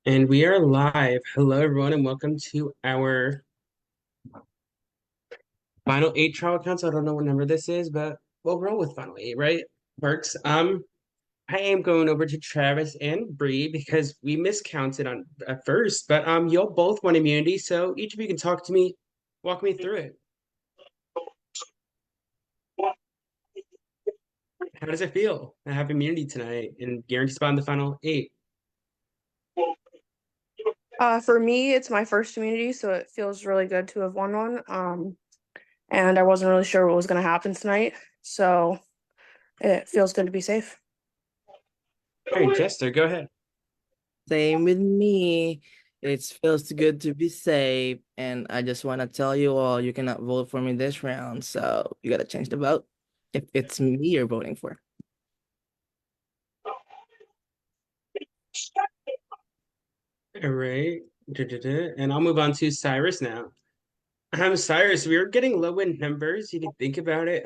And we are live. Hello, everyone, and welcome to our Final Eight trial account. So I don't know what number this is, but we'll roll with Final Eight, right? Works. I am going over to Travis and Bree because we miscounted on at first, but you'll both want immunity, so each of you can talk to me, walk me through it. How does it feel to have immunity tonight and guarantee spot in the Final Eight? For me, it's my first immunity, so it feels really good to have won one. And I wasn't really sure what was going to happen tonight, so it feels good to be safe. All right, Jester, go ahead. Same with me. It feels good to be safe, and I just want to tell you all you cannot vote for me this round, so you gotta change the vote if it's me you're voting for. All right. And I'll move on to Cyrus now. Cyrus, we are getting low in numbers. You can think about it.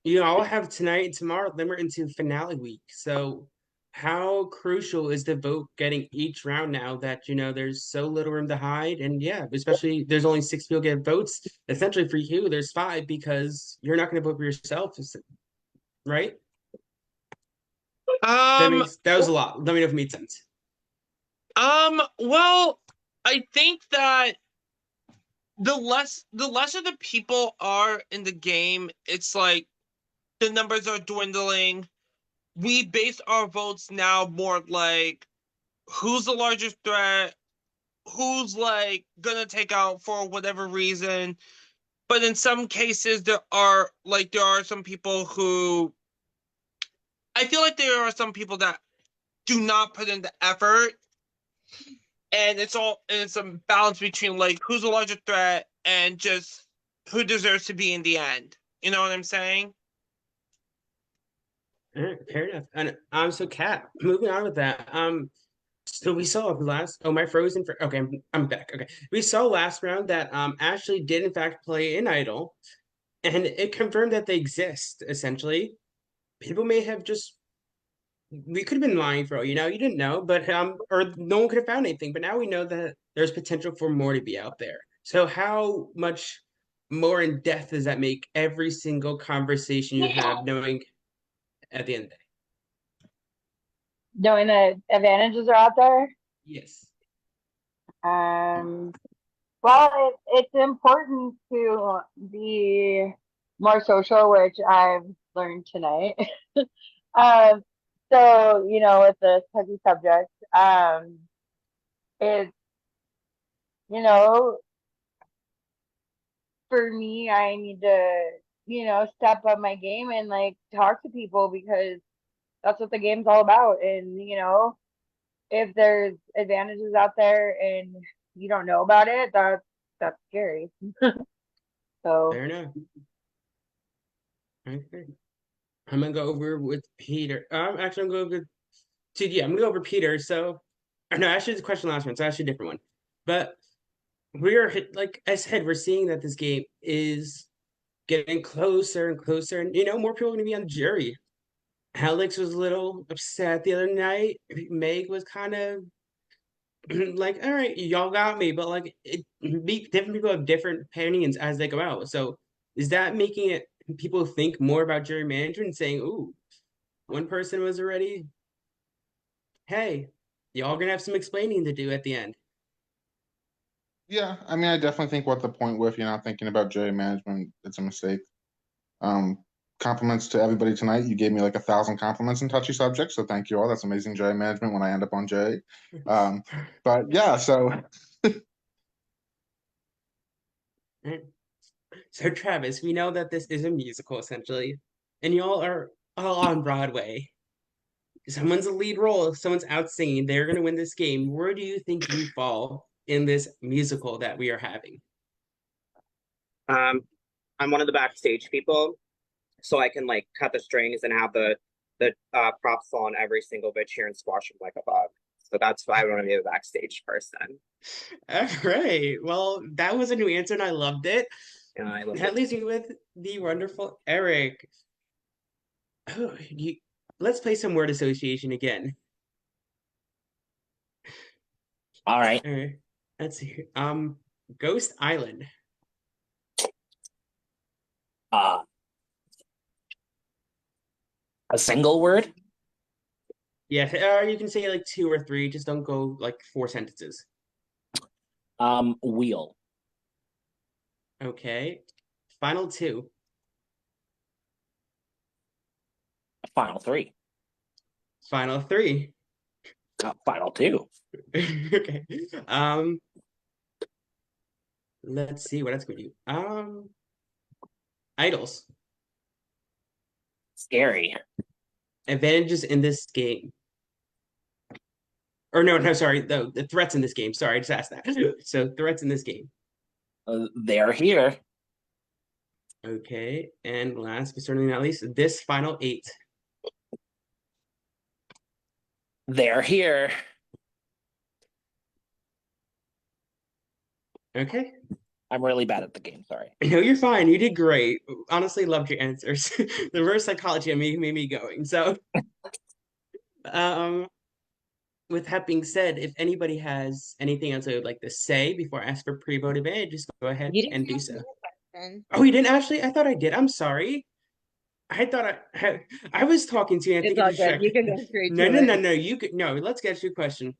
You all have tonight and tomorrow, then we're into finale week. So how crucial is the vote getting each round now that there's so little room to hide? And yeah, especially there's only six people get votes. Essentially for you, there's five because you're not gonna vote for yourself, right? Um, That was a lot. Let me know if it made sense. well, I think that the lesser the people are in the game, it's like the numbers are dwindling. We base our votes now more like who's the largest threat, who's like gonna take out for whatever reason. But in some cases there are some people who I feel like there are some people that do not put in the effort, and it's a balance between like who's a larger threat and just who deserves to be in the end. You know what I'm saying? All right, fair enough. And so Kat, moving on with that. So we saw last. Oh, my frozen. Okay, I'm back. Okay, we saw last round that Ashley did in fact play in Idol, and it confirmed that they exist. Essentially, people may have just we could have been lying for all you didn't know, but or no one could have found anything. But now we know that there's potential for more to be out there. So how much more in depth does that make every single conversation you have, knowing at the end of the day? Knowing the advantages are out there. Yes. Um, well, it's important to be more social, which I've learned tonight. um, so with the touchy subject, it's you know, for me, I need to step up my game and like talk to people because that's what the game's all about. And if there's advantages out there and you don't know about it, that's scary. So Fair enough. Okay. I'm gonna go over with Peter. Actually, I'm going to yeah, I'm gonna go over Peter. So, no, actually, it's a question last one. So, actually, a different one. But like I said, we're seeing that this game is getting closer and closer, and more people are gonna be on the jury. Alex was a little upset the other night. Meg was kind of like, "All right, y'all got me," but like, different people have different opinions as they go out. So, is that making it people think more about jury management and saying, "Ooh, one person was already, hey, y'all gonna have some explaining to do at the end." Yeah, I mean, I definitely think what the point with you're not thinking about jury management, it's a mistake. Um, Compliments to everybody tonight. You gave me like 1,000 compliments in touchy subjects, so thank you all. That's amazing jury management when I end up on jury. But yeah, so Right. So Travis, we know that this is a musical essentially, and y'all are all on Broadway. Someone's a lead role, someone's out singing, they're gonna win this game. Where do you think you fall in this musical that we are having? Um, I'm one of the backstage people, so I can like cut the strings and have the props on every single bit here and squash them like a bug. So that's why I want to be a backstage person. All right. Well, that was a new answer and I loved it. And I love That it. leaves me with the wonderful Eric. Oh, let's play some word association again. All right. All right. Let's see. Ghost Island. Uh, a single word. Yeah, you can say like 2 or 3. Just don't go like 4 sentences. Wheel. Okay. Final 2. Final 3. Final 3. Final 2. Okay. Let's see what else can we do. Idols. Scary. Advantages in this game. Or no, sorry, the threats in this game. Sorry, I just asked that. So threats in this game. They're here. Okay, and last but certainly not least, this final 8. They're here. Okay. I'm really bad at the game. Sorry. No, you're fine. You did great. Honestly, loved your answers. The reverse psychology made me going. So, um, with that being said, if anybody has anything else they would like to say before I ask for pre-vote advantage, just go ahead You didn't and do ask so. me a question. Oh, you didn't actually? I thought I did. I'm sorry. I thought I was talking to you. I It's think it all good. You distracted. can go straight No, to no, it. no, no. You could no. Let's get to your question.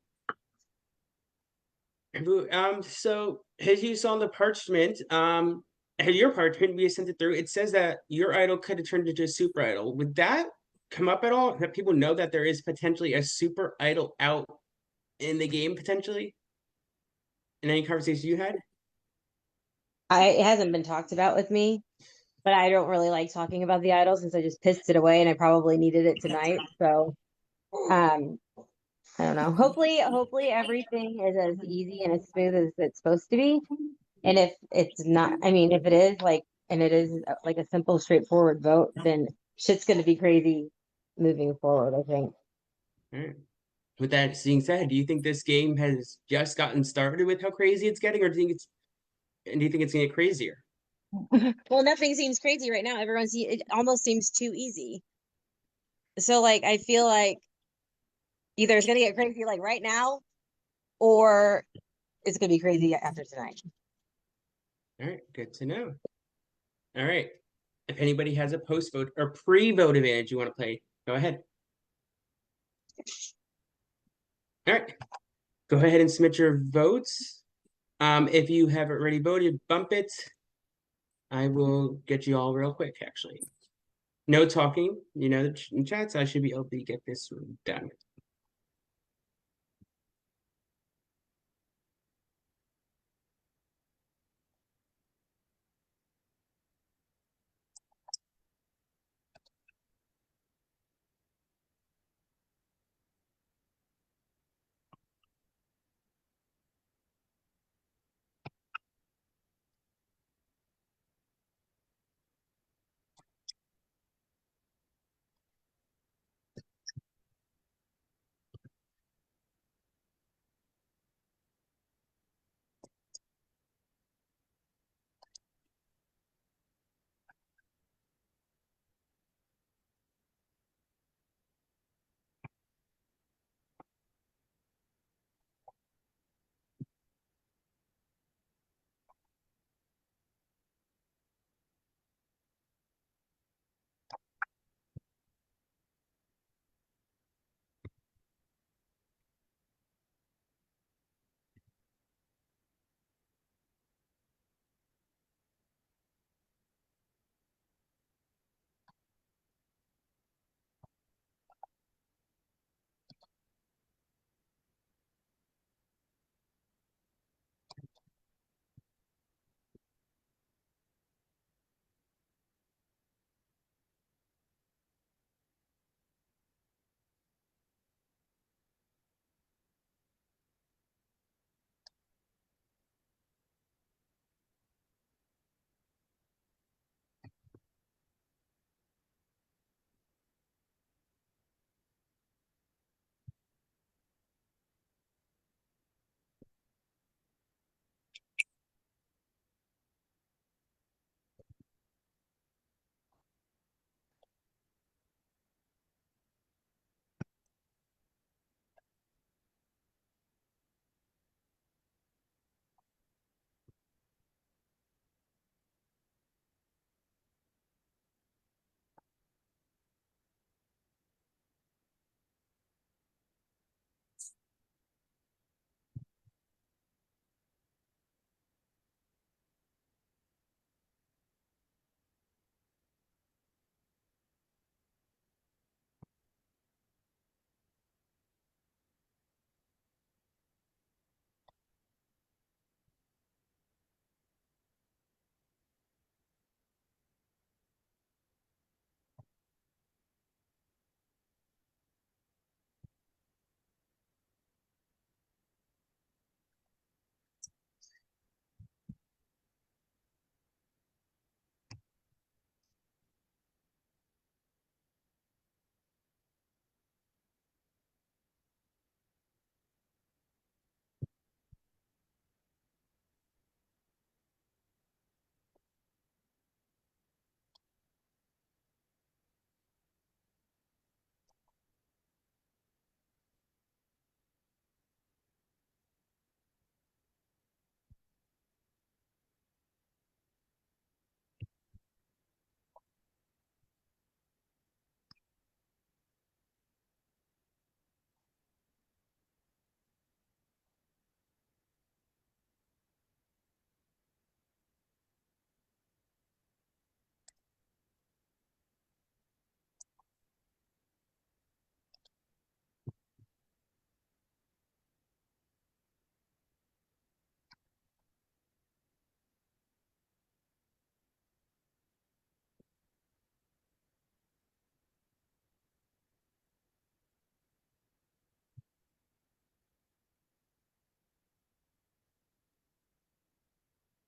So as you saw in the parchment, had your parchment we sent it through, it says that your idol could have turned into a super idol. Would that come up at all? That people know that there is potentially a super idol out in the game potentially? In any conversation you had? It hasn't been talked about with me, but I don't really like talking about the idol since I just pissed it away and I probably needed it tonight. So, um, I don't know. Hopefully everything is as easy and as smooth as it's supposed to be. And if it's not, I mean, if it is like, and it is like a simple, straightforward vote, then shit's going to be crazy moving forward, I think. All right. With that being said, do you think this game has just gotten started with how crazy it's getting, or do you think it's gonna get crazier? Well, nothing seems crazy right now. It almost seems too easy. So, like, I feel like either it's gonna get crazy like right now, or it's gonna be crazy after tonight. All right, good to know. All right. If anybody has a post vote or pre-vote advantage you want to play, go ahead. All right. Go ahead and submit your votes. If you haven't already voted, bump it. I will get you all real quick, actually. No talking, in chats. I should be able to get this done.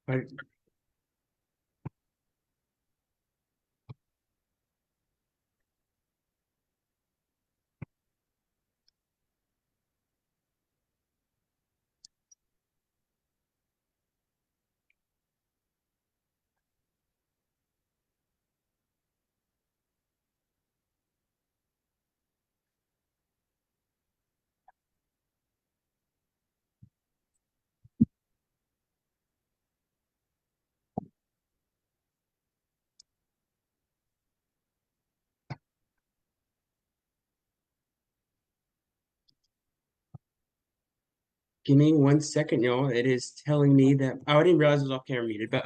Right. Give me 1 second, y'all. It is telling me that I didn't realize it was off camera muted, but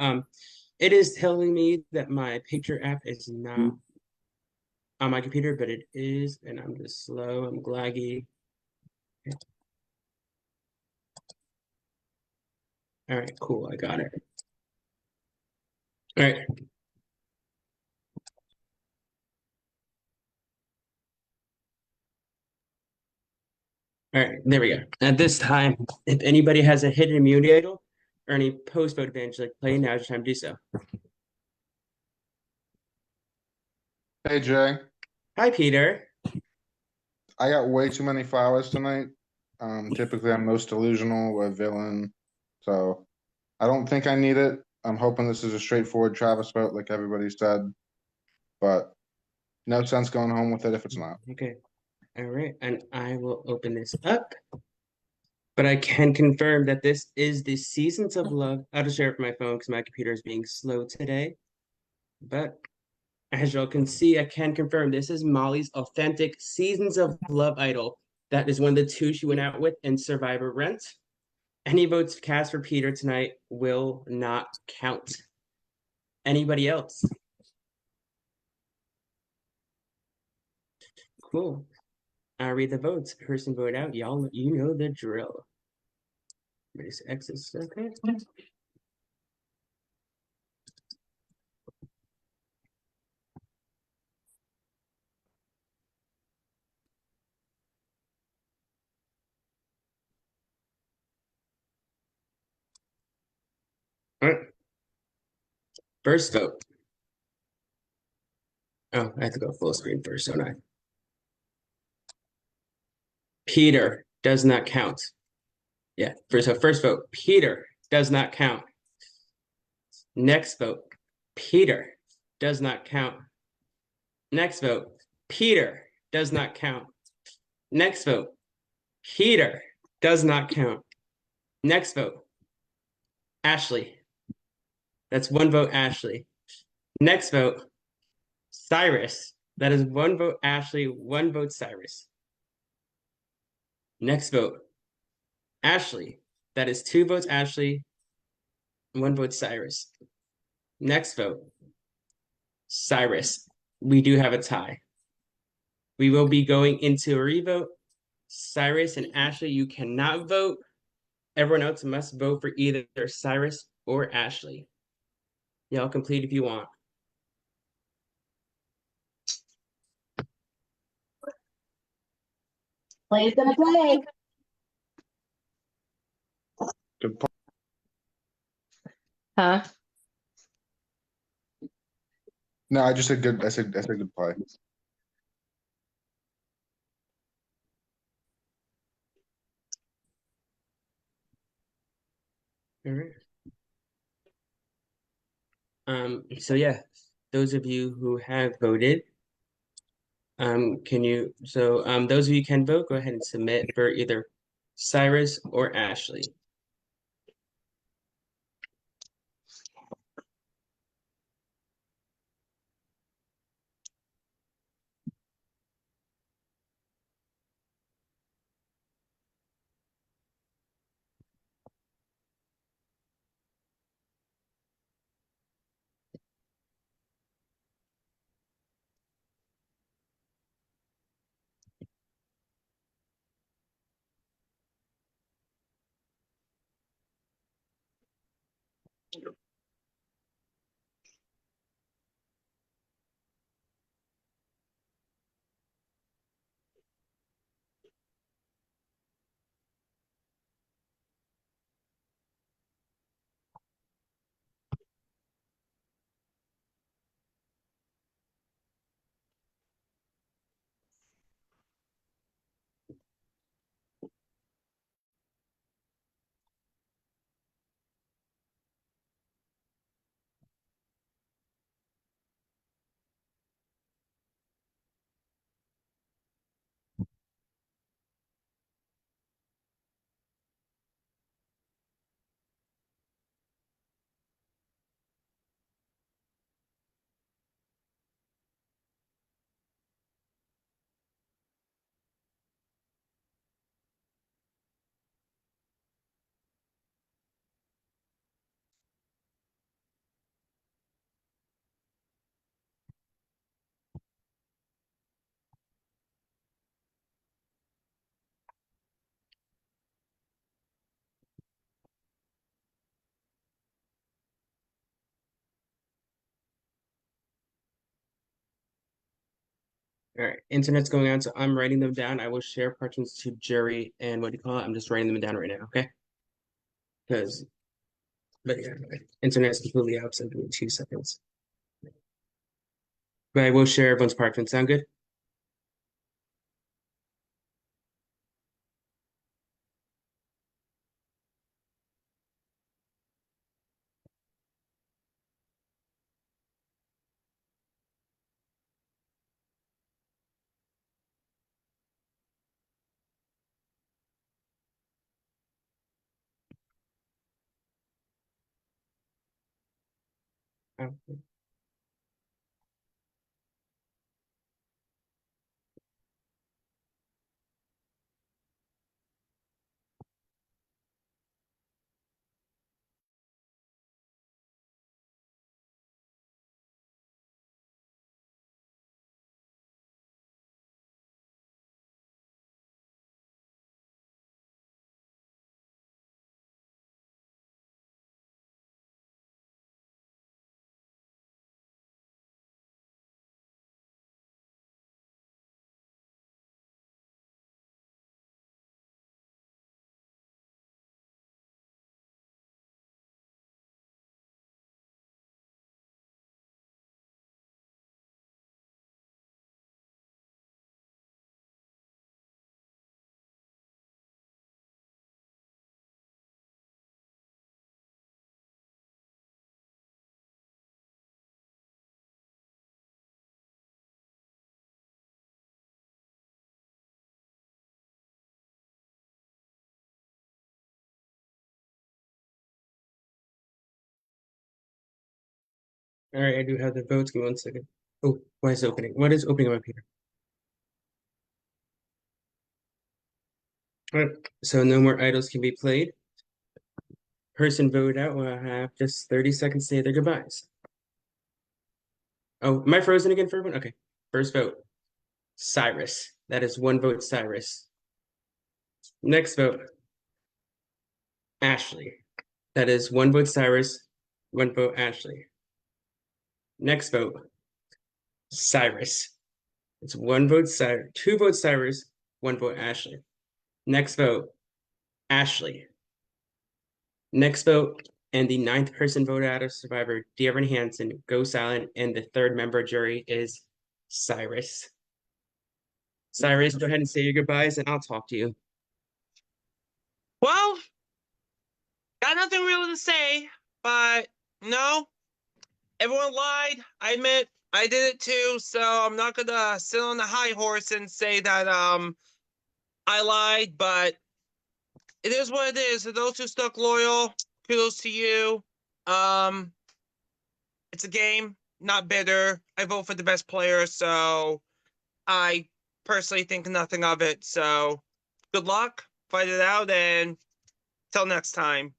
it is telling me that my picture app is not on my computer, but it is, and I'm just slow. I'm glaggy. All right, cool. I got it. All right. All right, there we go. At this time, if anybody has a hidden immunity idol or any post-vote advantage, like play now is your time to do so. Hey Jay, Hi, Peter. I got way too many flowers tonight. Typically I'm most delusional, a villain, so I don't think I need it. I'm hoping this is a straightforward Travis vote, like everybody said, but no sense going home with it if it's not. Okay. All right, and I will open this up. But I can confirm that this is the Seasons of Love. I'll just share it from my phone because my computer is being slow today. But as y'all can see, I can confirm this is Molly's authentic Seasons of Love idol. That is one of the two she went out with in Survivor Rent. Any votes cast for Peter tonight will not count. Anybody else? Cool. I'll read the votes. Person vote out. Y'all, you know the drill. Race X's. Okay. All right. First vote. Oh, I have to go full screen first, don't I? Peter does not count. Yeah, first vote, Peter does not count. Next vote, Peter does not count. Next vote, Peter does not count. Next vote, Peter does not count. Next vote, Ashley. That's one vote, Ashley. Next vote, Cyrus. That is one vote, Ashley, one vote, Cyrus. Next vote, Ashley. That is two votes, Ashley, one vote, Cyrus. Next vote, Cyrus. We do have a tie. We will be going into a revote. Cyrus and Ashley, you cannot vote. Everyone else must vote for either Cyrus or Ashley. Y'all complete if you want. Play's gonna play. Good point. Huh? No, I just said good. I said good play. All right. So yeah, those of you who have voted, those of you can vote, go ahead and submit for either Cyrus or Ashley. All right, internet's going on, so I'm writing them down. I will share parchments to Jerry and what do you call it? I'm just writing them down right now, okay? Because, but yeah, internet's completely out, so give me 2 seconds. But I will share everyone's parchment. Sound good? Okay. All right, I do have the votes. Give me 1 second. Oh, why is it opening? What is opening up here? All right, so no more idols can be played. Person voted out will have just 30 seconds to say their goodbyes. Oh, am I frozen again for everyone? Okay, first vote, Cyrus. That is 1 vote, Cyrus. Next vote, Ashley. That is 1 vote, Cyrus, 1 vote, Ashley. Next vote, Cyrus. It's 1 vote, Cyrus, 2 votes, Cyrus, 1 vote, Ashley. Next vote, Ashley. Next vote, and the 9th person voted out of Survivor, De'Aaron Hansen, go silent, and the 3rd member jury is Cyrus. Cyrus, go ahead and say your goodbyes, and I'll talk to you. Well, got nothing really to say, but no, everyone lied. I admit I did it too, so I'm not gonna sit on the high horse and say that I lied, but it is what it is. For those who stuck loyal, kudos to you. Um, it's a game, not bitter. I vote for the best player, so I personally think nothing of it. So good luck, fight it out, and till next time.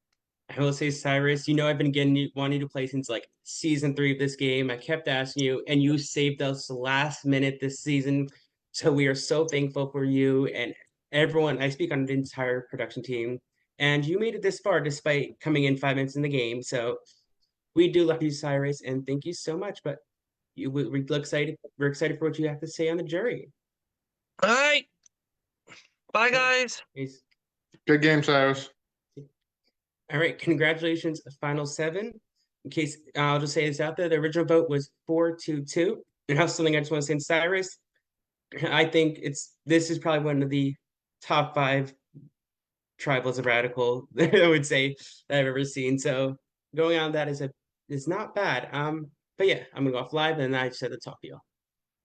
I will say, Cyrus, I've been wanting to play since like season 3 of this game. I kept asking you, and you saved us last minute this season. So we are so thankful for you and everyone. I speak on the entire production team, and you made it this far despite coming in 5 minutes in the game. So we do love you, Cyrus, and thank you so much. But we're excited. We're excited for what you have to say on the jury. All right. Bye, guys. Peace. Good game, Cyrus. All right, congratulations, final 7. In case I'll just say this out there, the original vote was 4-2-2. And how something I just want to say in Cyrus, I think this is probably one of the top 5 tribals of radical that I would say that I've ever seen. So going on that is not bad. But yeah, I'm gonna go off live and I just had to talk to you all.